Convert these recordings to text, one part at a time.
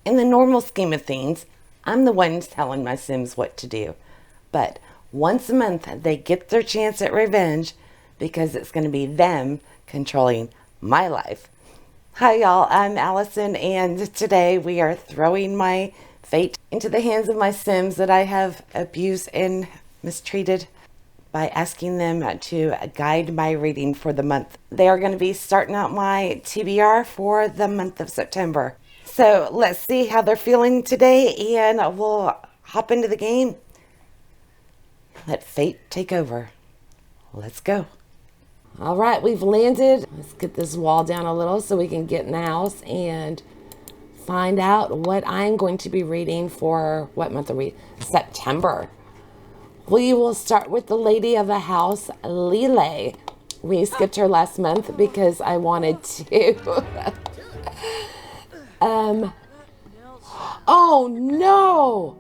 In the normal scheme of things, I'm the one telling my Sims what to do. But once a month, they get their chance at revenge because it's going to be them controlling my life. Hi, y'all. I'm Allison, and today we are throwing my fate into the hands of my Sims that I have abused and mistreated by asking them to guide my reading for the month. They are going to be starting out my TBR for the month of September. So let's see how they're feeling today, and we'll hop into the game. Let fate take over. Let's go. All right, we've landed. Let's get this wall down a little so we can get in the house and find out what I'm going to be reading for, what month are we? September. We will start with the lady of the house, Lillet. We skipped her last month because I wanted to. Oh no!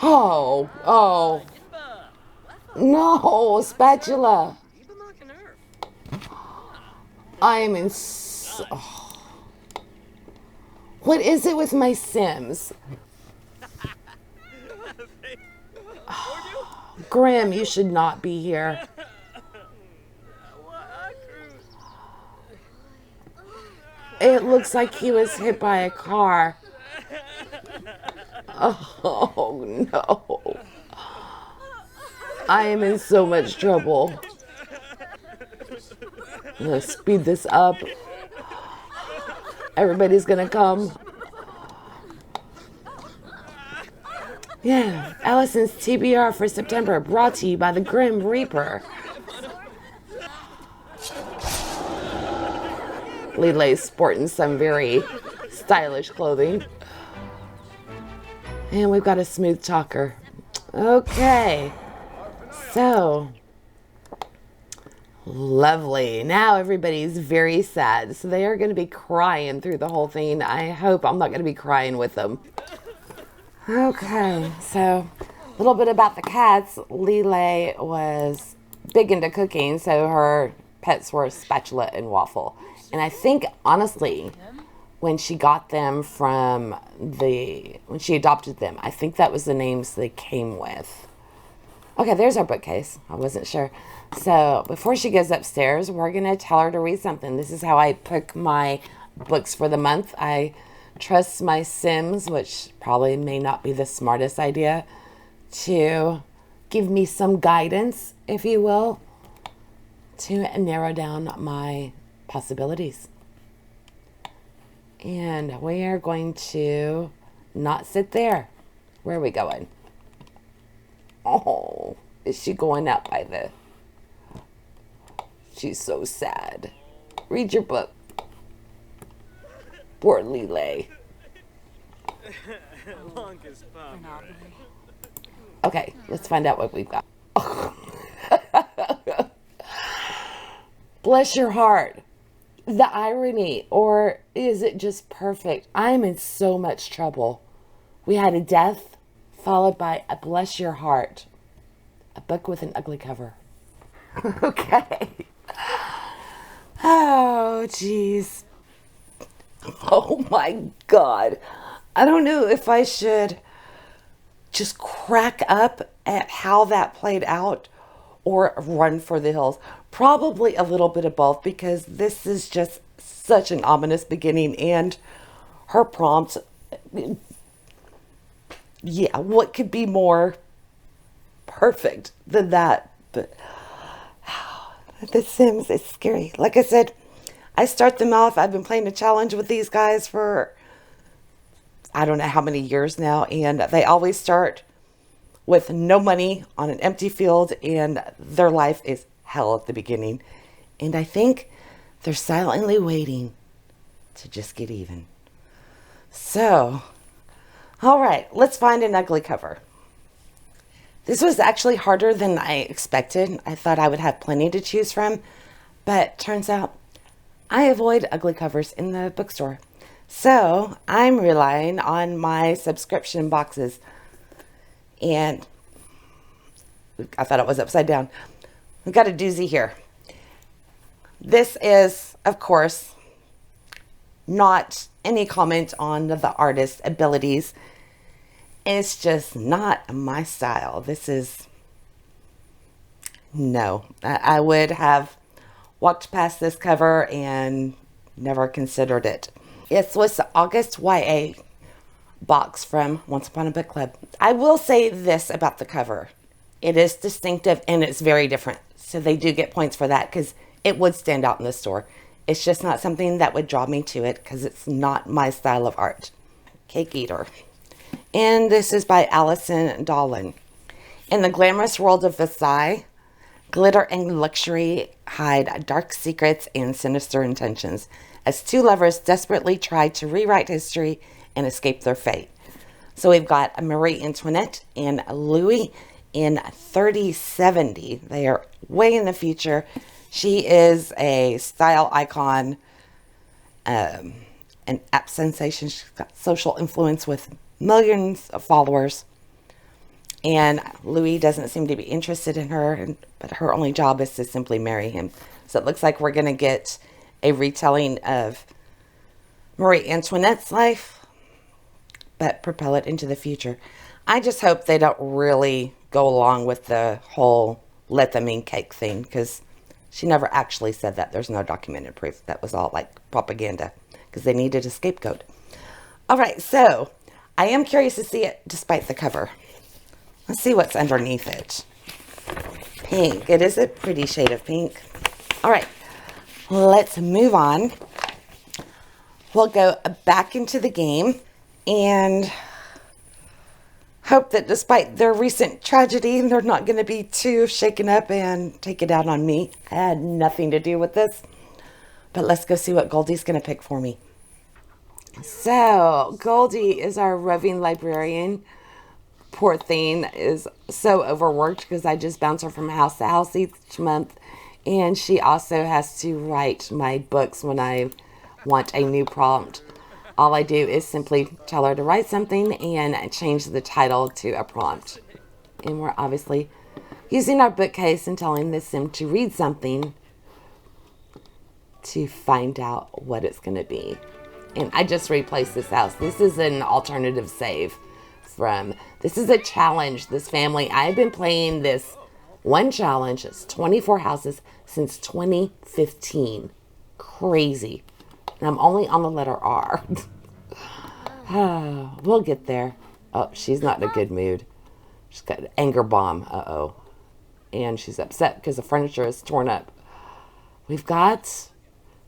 Oh. No, spatula. I am in What is it with my Sims? Grim, you should not be here. It looks like he was hit by a car. Oh no. I am in so much trouble. Let's speed this up. Everybody's gonna come. Yeah, Allison's TBR for September, brought to you by the Grim Reaper. Lillet's sporting some very stylish clothing. And we've got a smooth talker. Okay. So, lovely. Now everybody's very sad. So they are going to be crying through the whole thing. I hope I'm not going to be crying with them. Okay, so a little bit about the cats. Lillet was big into cooking, so her pets were Spatula and Waffle. And I think, honestly, when she got them when she adopted them, I think that was the names they came with. Okay, there's our bookcase. I wasn't sure. So before she goes upstairs, we're going to tell her to read something. This is how I pick my books for the month. I trust my Sims, which probably may not be the smartest idea, to give me some guidance, if you will, to narrow down my possibilities. And we are going to not sit there. Where are we going? Oh, is she going out by the... She's so sad. Read your book. Poor Lillet. Okay, let's find out what we've got. Bless your heart. The irony, or is it just perfect? I'm in so much trouble. We had a death followed by a bless your heart. A book with an ugly cover. Okay. Oh, jeez. Oh my God. I don't know if I should just crack up at how that played out or run for the hills. Probably a little bit of both, because this is just such an ominous beginning, and her prompts, yeah, what could be more perfect than that? But The Sims is scary. Like I said, I start them off. I've been playing a challenge with these guys for I don't know how many years now, and they always start with no money on an empty field, and their life is hell at the beginning. And I think they're silently waiting to just get even. So, all right, let's find an ugly cover. This was actually harder than I expected. I thought I would have plenty to choose from, but turns out I avoid ugly covers in the bookstore. So I'm relying on my subscription boxes. And I thought it was upside down. We've got a doozy here. This is, of course, not any comment on the artist's abilities. It's just not my style. This is, no. I would have walked past this cover and never considered it. It was the August YA box from Once Upon a Book Club. I will say this about the cover. It is distinctive and it's very different. So they do get points for that because it would stand out in the store. It's just not something that would draw me to it because it's not my style of art. Cake Eater. And this is by Alison Dolan. In the glamorous world of Versailles, glitter and luxury hide dark secrets and sinister intentions as two lovers desperately try to rewrite history and escape their fate. So we've got Marie Antoinette and Louis in 3070. They are way in the future. She is a style icon, an app sensation. She's got social influence with millions of followers. And Louis doesn't seem to be interested in her, but her only job is to simply marry him. So it looks like we're going to get a retelling of Marie Antoinette's life, but propel it into the future. I just hope they don't really go along with the whole let them eat cake thing, because she never actually said that. There's no documented proof. That was all like propaganda, because they needed a scapegoat. All right, so I am curious to see it despite the cover. Let's see what's underneath it. Pink. It is a pretty shade of pink. All right, let's move on. We'll go back into the game and hope that despite their recent tragedy, they're not going to be too shaken up and take it out on me. I had nothing to do with this. But let's go see what Goldie's going to pick for me. So, Goldie is our roving librarian. Poor thing is so overworked because I just bounce her from house to house each month. And she also has to write my books when I want a new prompt. All I do is simply tell her to write something and change the title to a prompt. And we're obviously using our bookcase and telling the sim to read something to find out what it's going to be. And I just replaced this house. This is an alternative save from, this is a challenge. This family, I've been playing this one challenge. It's 24 houses since 2015. Crazy. And I'm only on the letter R. We'll get there. Oh, she's not in a good mood. She's got an anger bomb. Uh-oh. And she's upset because the furniture is torn up. We've got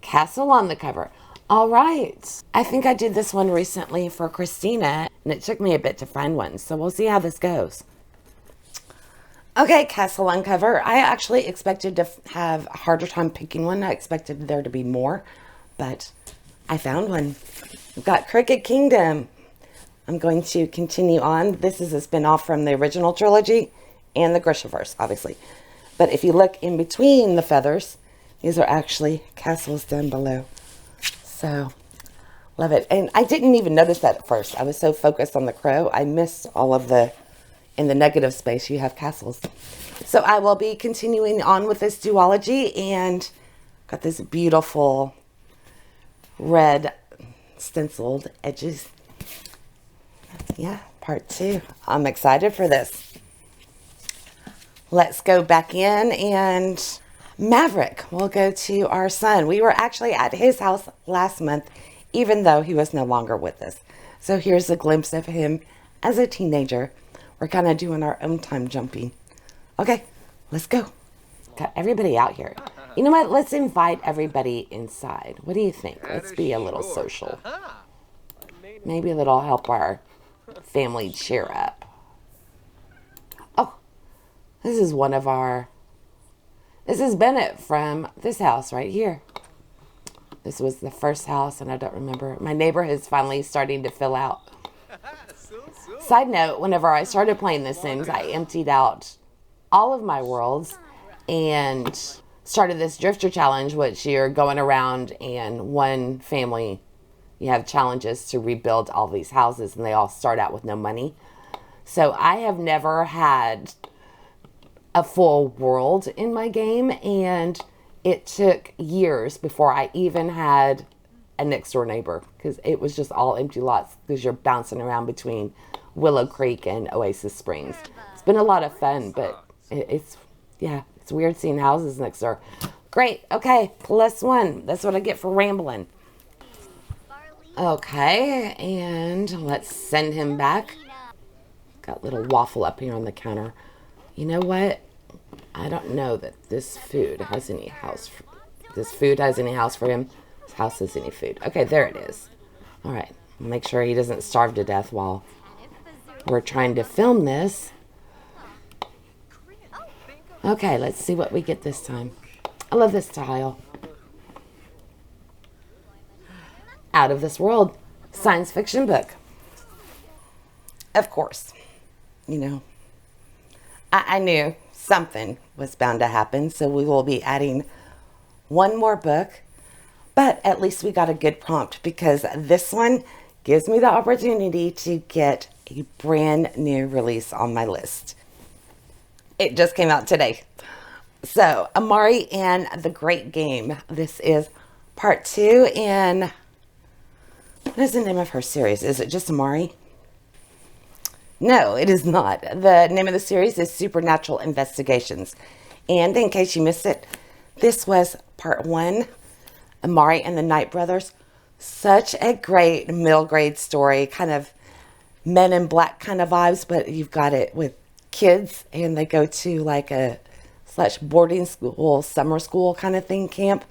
Castle on the cover. All right. I think I did this one recently for Christina, and it took me a bit to find one. So we'll see how this goes. Okay, Castle on cover. I actually expected to have a harder time picking one. I expected there to be more, but I found one. We've got Cricket Kingdom. I'm going to continue on. This is a spin-off from the original trilogy and the Grishaverse, obviously. But if you look in between the feathers, these are actually castles down below. So, love it. And I didn't even notice that at first. I was so focused on the crow, I missed all of the, in the negative space, you have castles. So I will be continuing on with this duology, and got this beautiful red stenciled edges. Yeah, part 2. I'm excited for this. Let's go back in, and Maverick will go to our son. We were actually at his house last month, even though he was no longer with us. So here's a glimpse of him as a teenager. We're kind of doing our own time jumping. Okay, let's go. Got everybody out here. You know what? Let's invite everybody inside. What do you think? Let's be a little social. Maybe it'll help our family cheer up. Oh, this is one of our... This is Bennett from this house right here. This was the first house, and I don't remember. My neighborhood is finally starting to fill out. Side note, whenever I started playing The Sims, I emptied out all of my worlds and started this drifter challenge, which you're going around and one family, you have challenges to rebuild all these houses, and they all start out with no money. So I have never had a full world in my game, and it took years before I even had a next door neighbor, because it was just all empty lots because you're bouncing around between Willow Creek and Oasis Springs. It's been a lot of fun, but it's weird seeing houses next door. Great. Okay, +1. That's what I get for rambling. Okay, and let's send him back. Got a little waffle up here on the counter. You know what? I don't know that this food has any house. This food has any house for him. This house has any food. Okay, there it is. All right, make sure he doesn't starve to death while we're trying to film this. Okay, let's see what we get this time. I love this tile. Out of This World science fiction book. Of course, you know, I knew something was bound to happen, so we will be adding one more book, but at least we got a good prompt because this one gives me the opportunity to get a brand new release on my list. It just came out today. So, Amari and the Great Game. This is part 2, and what is the name of her series? Is it just Amari? No, it is not. The name of the series is Supernatural Investigations. And in case you missed it, this was part 1, Amari and the Night Brothers. Such a great middle grade story, kind of Men in Black kind of vibes, but you've got it with kids, and they go to like a / boarding school, summer school kind of thing, camp,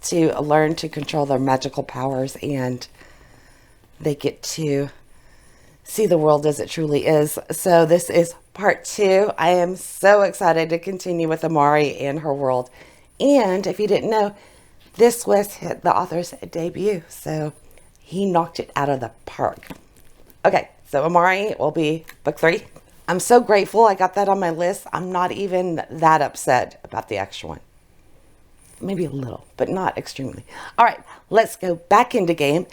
to learn to control their magical powers, and they get to see the world as it truly is. So this is part 2. I am so excited to continue with Amari and her world. And if you didn't know, this was the author's debut, so he knocked it out of the park. Okay, so Amari will be book 3. I'm so grateful I got that on my list. I'm not even that upset about the extra one. Maybe a little, but not extremely. All right, let's go back into game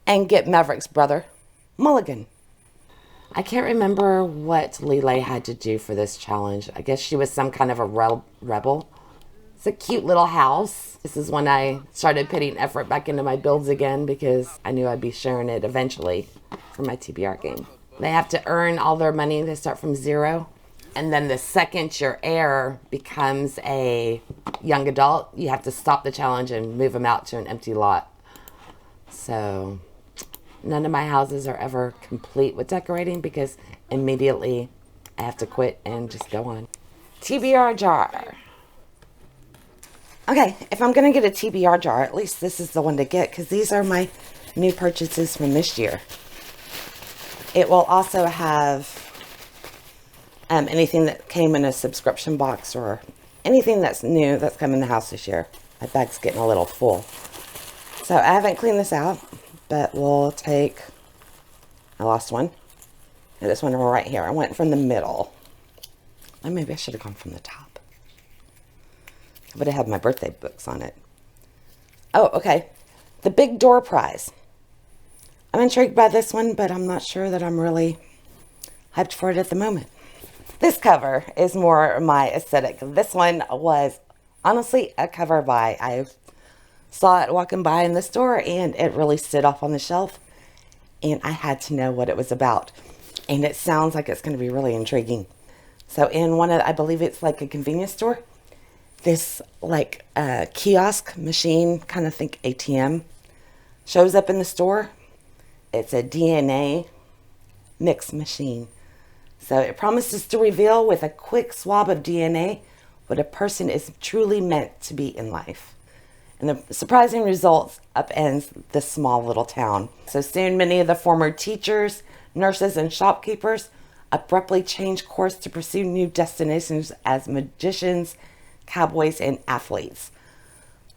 and get Maverick's brother, Mulligan. I can't remember what Lillet had to do for this challenge. I guess she was some kind of a rebel. It's a cute little house. This is when I started putting effort back into my builds again because I knew I'd be sharing it eventually for my TBR game. They have to earn all their money. They start from 0. And then the second your heir becomes a young adult, you have to stop the challenge and move them out to an empty lot. So none of my houses are ever complete with decorating because immediately I have to quit and just go on. TBR jar. Okay, if I'm going to get a TBR jar, at least this is the one to get because these are my new purchases from this year. It will also have anything that came in a subscription box or anything that's new that's come in the house this year. My bag's getting a little full. So I haven't cleaned this out, but we'll take, I lost one. And this one right here. I went from the middle. And maybe I should have gone from the top. I would have had my birthday books on it. Oh, okay. The Big Door Prize. I'm intrigued by this one, but I'm not sure that I'm really hyped for it at the moment. This cover is more my aesthetic. This one was honestly a cover buy. I saw it walking by in the store and it really stood off on the shelf and I had to know what it was about. And it sounds like it's going to be really intriguing. So in one of, I believe it's like a convenience store, this like kiosk machine, kind of think ATM, shows up in the store. It's a DNA mix machine. So it promises to reveal with a quick swab of DNA what a person is truly meant to be in life. And the surprising results upends this small little town. So soon many of the former teachers, nurses, and shopkeepers abruptly change course to pursue new destinations as magicians, cowboys, and athletes.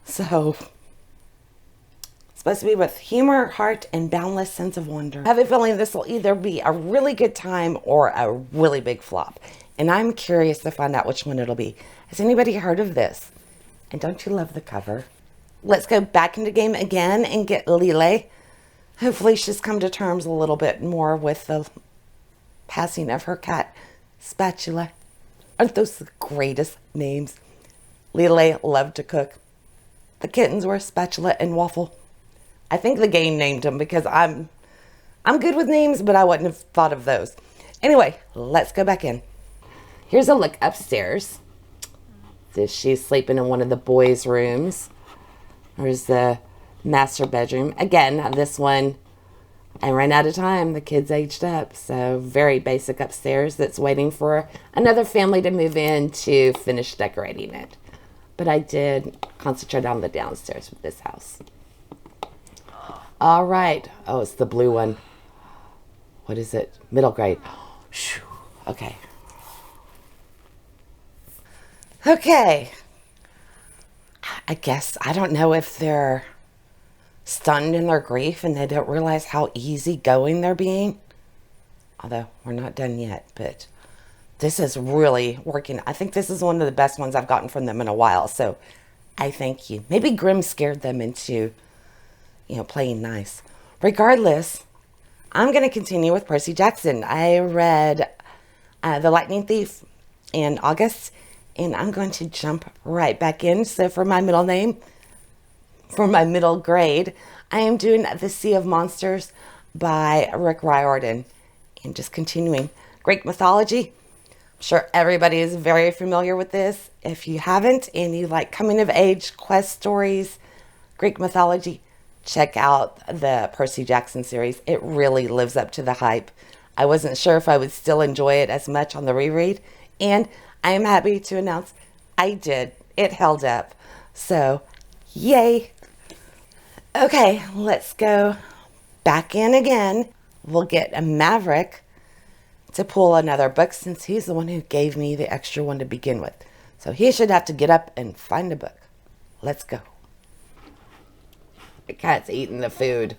So supposed to be with humor, heart, and boundless sense of wonder. I have a feeling this will either be a really good time or a really big flop. And I'm curious to find out which one it'll be. Has anybody heard of this? And don't you love the cover? Let's go back into game again and get Lillet. Hopefully she's come to terms a little bit more with the passing of her cat, Spatula. Aren't those the greatest names? Lillet loved to cook. The kittens were Spatula and Waffle. I think the game named them because I'm good with names, but I wouldn't have thought of those. Anyway, let's go back in. Here's a look upstairs. She's sleeping in one of the boys' rooms. There's the master bedroom. Again, this one, I ran out of time. The kids aged up. So very basic upstairs that's waiting for another family to move in to finish decorating it. But I did concentrate on the downstairs with this house. All right. Oh, it's the blue one. What is it? Middle grade. Okay. Okay. I guess, I don't know if they're stunned in their grief and they don't realize how easygoing they're being. Although, we're not done yet, but this is really working. I think this is one of the best ones I've gotten from them in a while, so I thank you. Maybe Grimm scared them into, playing nice. Regardless, I'm going to continue with Percy Jackson. I read The Lightning Thief in August, and I'm going to jump right back in. So for my middle name, for my middle grade, I am doing The Sea of Monsters by Rick Riordan. And just continuing. Greek mythology. I'm sure everybody is very familiar with this. If you haven't and you like coming of age quest stories, Greek mythology, check out the Percy Jackson series. It really lives up to the hype. I wasn't sure if I would still enjoy it as much on the reread, and I am happy to announce I did. It held up. So, yay. Okay, let's go back in again. We'll get a Maverick to pull another book since he's the one who gave me the extra one to begin with. So he should have to get up and find a book. Let's go. The cat's eating the food.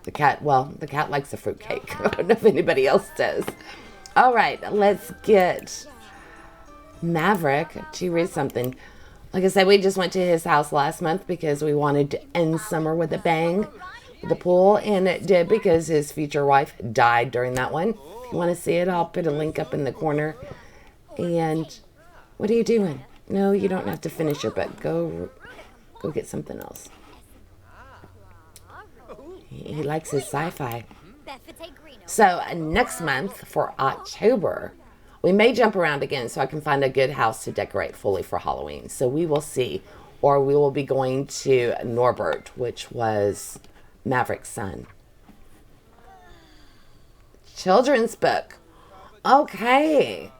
The cat likes the fruitcake. I don't know if anybody else does. All right, let's get Maverick to read something. Like I said, we just went to his house last month because we wanted to end summer with a bang. The pool, and it did because his future wife died during that one. If you want to see it, I'll put a link up in the corner. And what are you doing? No, you don't have to finish your book. Go get something else. He likes his sci-fi. So next month for October, we may jump around again so I can find a good house to decorate fully for Halloween. So we will see. Or we will be going to Norbert, which was Maverick's son. Children's book. Okay.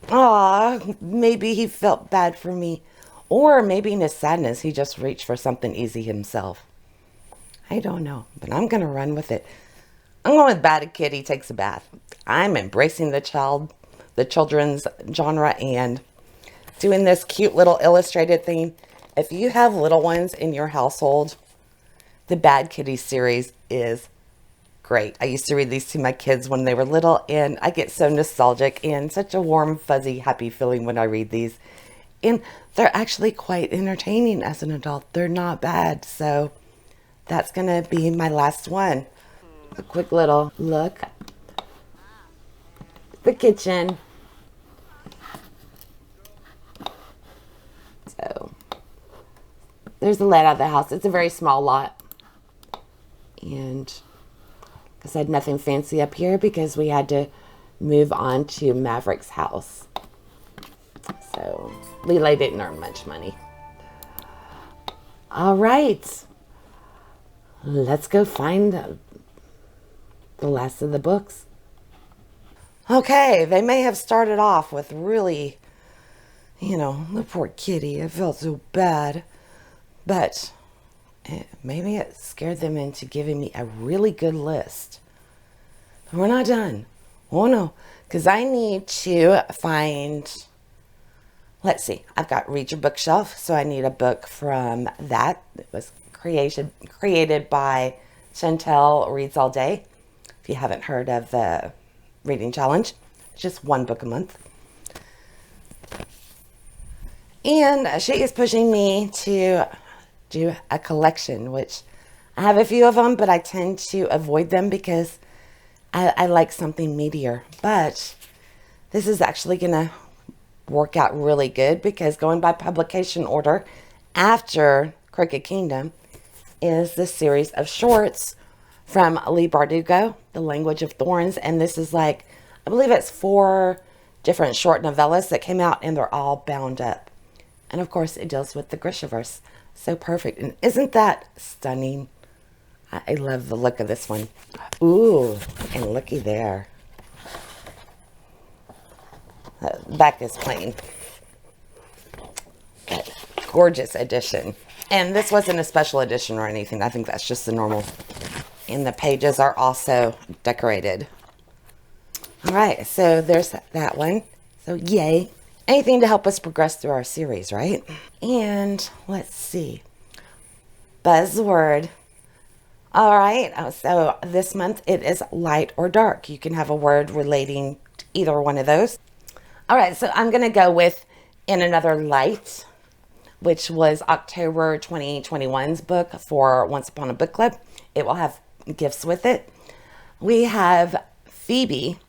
Aw, maybe he felt bad for me. Or maybe in his sadness, he just reached for something easy himself. I don't know, but I'm going to run with it. I'm going with Bad Kitty Takes a Bath. I'm embracing the children's genre and doing this cute little illustrated thing. If you have little ones in your household, the Bad Kitty series is great. I used to read these to my kids when they were little, and I get so nostalgic and such a warm, fuzzy, happy feeling when I read these. And they're actually quite entertaining as an adult. They're not bad. So that's going to be my last one. A quick little look. The kitchen. So there's the layout of the house. It's a very small lot. And because I had nothing fancy up here because we had to move on to Maverick's house. So Lillet didn't earn much money. All right. Let's go find the last of the books. Okay, they may have started off with really, the poor kitty. I felt so bad. But maybe it scared them into giving me a really good list. We're not done. Oh no, because I need to find, let's see, I've got Read Your Bookshelf, so I need a book from that. It was created by Chantel Reads All Day. If you haven't heard of the reading challenge, it's just one book a month. And she is pushing me to do a collection, which I have a few of them, but I tend to avoid them because I like something meatier. But this is actually going to work out really good because going by publication order, after Crooked Kingdom, is this series of shorts from Lee Bardugo, The Language of Thorns. And this is like, I believe it's 4 different short novellas that came out, and they're all bound up. And of course, it deals with the Grishaverse. So perfect. And isn't that stunning? I love the look of this one. Ooh, and looky there. The back is plain. But gorgeous edition. And this wasn't a special edition or anything. I think that's just the normal. And the pages are also decorated. All right, so there's that one. So yay. Anything to help us progress through our series, right? And let's see. Buzzword. All right, so this month it is light or dark. You can have a word relating to either one of those. All right, so I'm going to go with In Another Light, which was October 2021's book for Once Upon a Book Club. It will have gifts with it. We have Phoebe,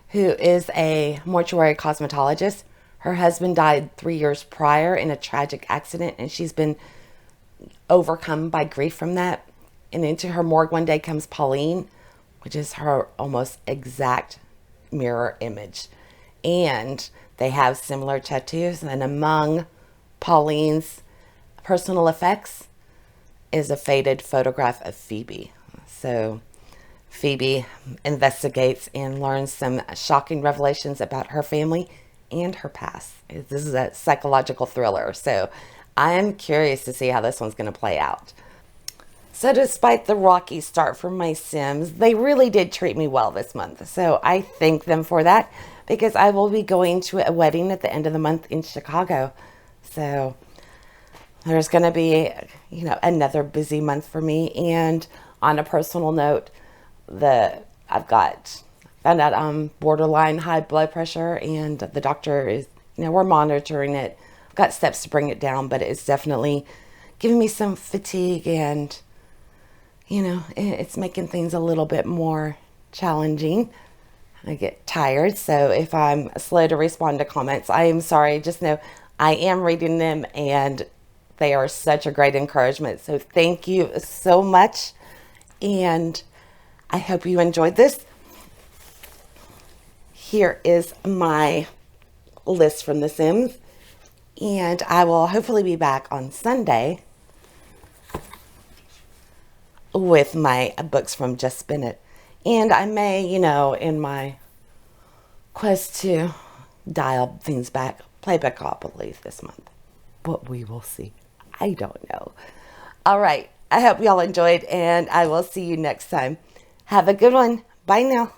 who is a mortuary cosmetologist. Her husband died 3 years prior in a tragic accident, and she's been overcome by grief from that. And into her morgue one day comes Pauline, which is her almost exact mirror image. And they have similar tattoos. And among Pauline's personal effects is a faded photograph of Phoebe. So Phoebe investigates and learns some shocking revelations about her family and her past. This is a psychological thriller. So I'm curious to see how this one's going to play out. So despite the rocky start for my Sims, they really did treat me well this month. So I thank them for that, because I will be going to a wedding at the end of the month in Chicago. So there's going to be, another busy month for me. And on a personal note, found out I'm borderline high blood pressure, and the doctor is, we're monitoring it. I've got steps to bring it down, but it's definitely giving me some fatigue, and it's making things a little bit more challenging. I get tired, so if I'm slow to respond to comments, I am sorry. Just know I am reading them, and they are such a great encouragement. So thank you so much, and I hope you enjoyed this. Here is my list from The Sims, and I will hopefully be back on Sunday with my books from Just Spin It. And I may, in my quest to dial things back, play back up a leaf this month. But we will see. I don't know. All right. I hope y'all enjoyed, and I will see you next time. Have a good one. Bye now.